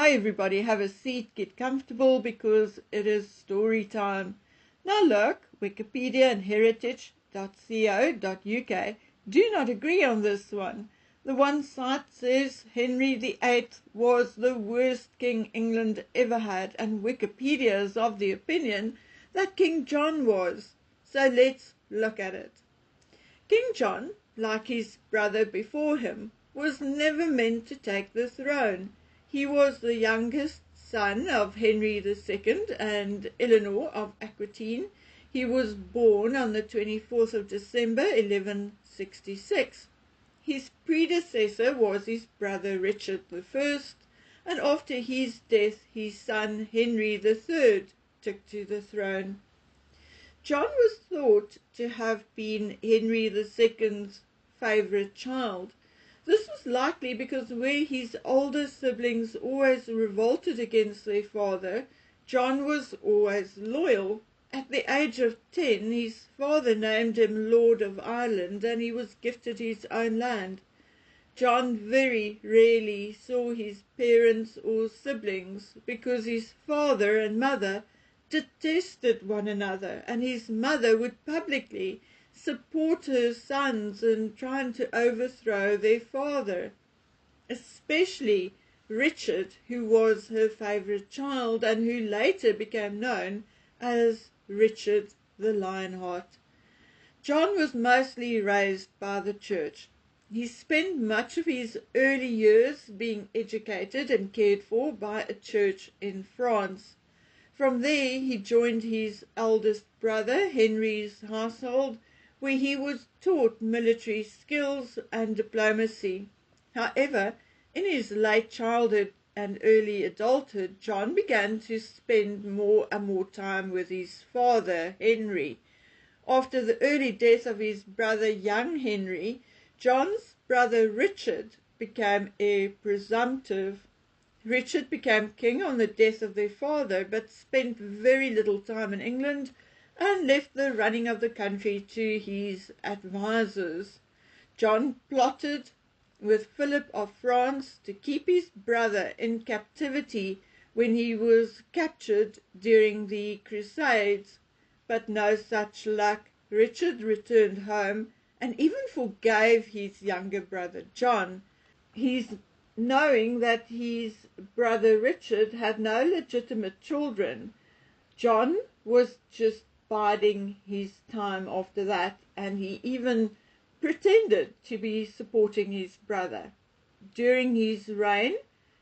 Hi everybody, have a seat, get comfortable because it is story time. Now look, Wikipedia and heritage.co.uk do not agree on this one. The one site says Henry VIII was the worst king England ever had, and Wikipedia is of the opinion that King John was. So let's look at it. King John, like his brother before him, was never meant to take the throne. He was the youngest son of Henry II and Eleanor of Aquitaine. He was born on the 24th of December 1166. His predecessor was his brother Richard I, and after his death his son Henry III took to the throne. John was thought to have been Henry II's favourite child. This was likely because where his older siblings always revolted against their father, John was always loyal. At the age of 10, his father named him Lord of Ireland, and he was gifted his own land. John very rarely saw his parents or siblings because his father and mother detested one another, and his mother would publicly support her sons in trying to overthrow their father, especially Richard, who was her favourite child and who later became known as Richard the Lionheart. John was mostly raised by the church. He spent much of his early years being educated and cared for by a church in France. From there he joined his eldest brother Henry's household, where he was taught military skills and diplomacy. However, in his late childhood and early adulthood, John began to spend more and more time with his father, Henry. After the early death of his brother young Henry, John's brother Richard became heir presumptive. Richard became king on the death of their father, but spent very little time in England and left the running of the country to his advisors. John plotted with Philip of France to keep his brother in captivity when he was captured during the Crusades, but no such luck. Richard returned home and even forgave his younger brother John, knowing that his brother Richard had no legitimate children. John was just biding his time after that, and he even pretended to be supporting his brother. During his reign,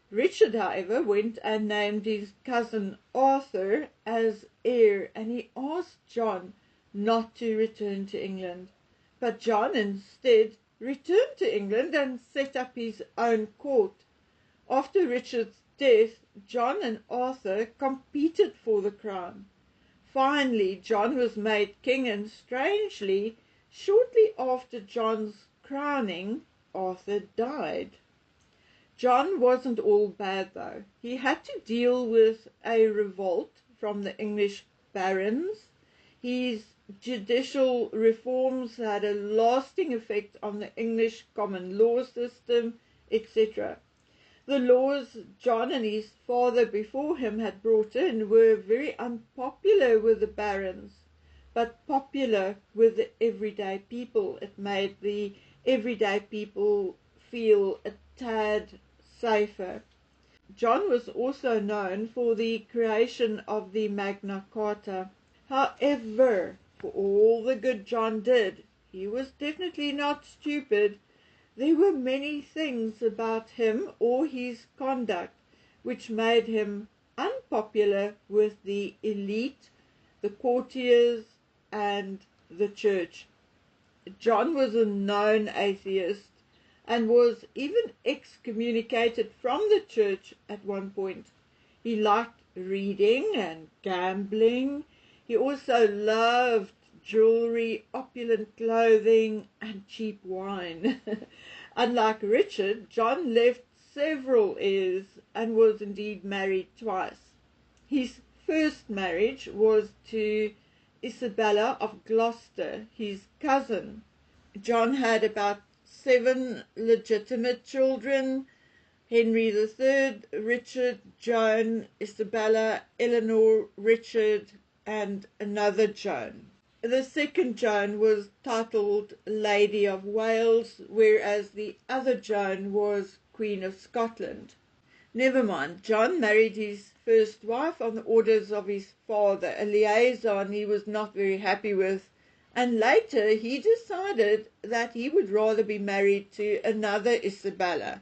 Richard, however, went and named his cousin Arthur as heir, and he asked John not to return to England. But John instead returned to England and set up his own court. After Richard's death, John and Arthur competed for the crown. Finally, John was made king, and strangely, shortly after John's crowning, Arthur died. John wasn't all bad, though. He had to deal with a revolt from the English barons. His judicial reforms had a lasting effect on the English common law system, etc. The laws John and his father before him had brought in were very unpopular with the barons, but popular with the everyday people. It made the everyday people feel a tad safer. John was also known for the creation of the Magna Carta. However, for all the good John did, he was definitely not stupid. There were many things about him or his conduct which made him unpopular with the elite, the courtiers, and the church. John was a known atheist and was even excommunicated from the church at one point. He liked reading and gambling. He also loved jewelry, opulent clothing, and cheap wine. Unlike Richard, John left several heirs and was indeed married twice. His first marriage was to Isabella of Gloucester, his cousin. John had about 7 legitimate children, Henry III, Richard, Joan, Isabella, Eleanor, Richard, and another Joan. The second Joan was titled Lady of Wales, whereas the other Joan was Queen of Scotland. Never mind, John married his first wife on the orders of his father, a liaison he was not very happy with, and later he decided that he would rather be married to another Isabella.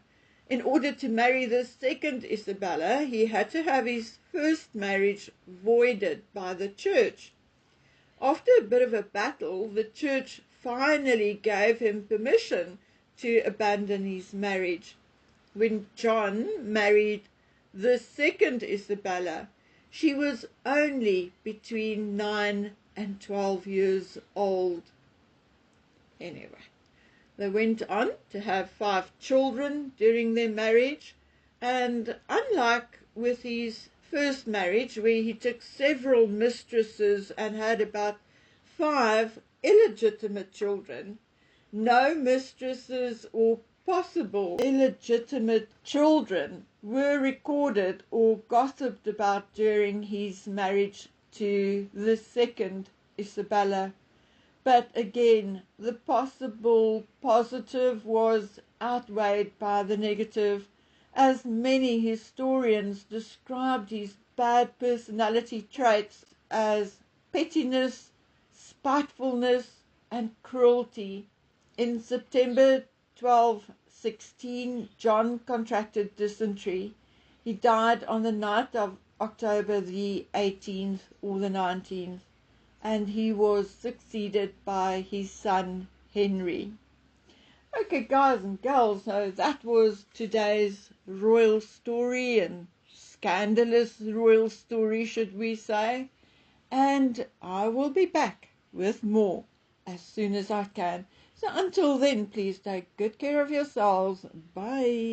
In order to marry the second Isabella, he had to have his first marriage voided by the church. After a bit of a battle, the church finally gave him permission to abandon his marriage. When John married the second Isabella, she was only between 9 and 12 years old. Anyway, they went on to have 5 children during their marriage, and unlike with his first marriage, where he took several mistresses and had about 5 illegitimate children, no mistresses or possible illegitimate children were recorded or gossiped about during his marriage to the second Isabella. But again, the possible positive was outweighed by the negative, as many historians described his bad personality traits as pettiness, spitefulness, and cruelty. In September 1216, John contracted dysentery. He died on the night of October the 18th or the 19th, and he was succeeded by his son Henry. Okay, guys and girls, so that was today's royal story, and scandalous royal story, should we say. And I will be back with more as soon as I can. So until then, please take good care of yourselves. Bye.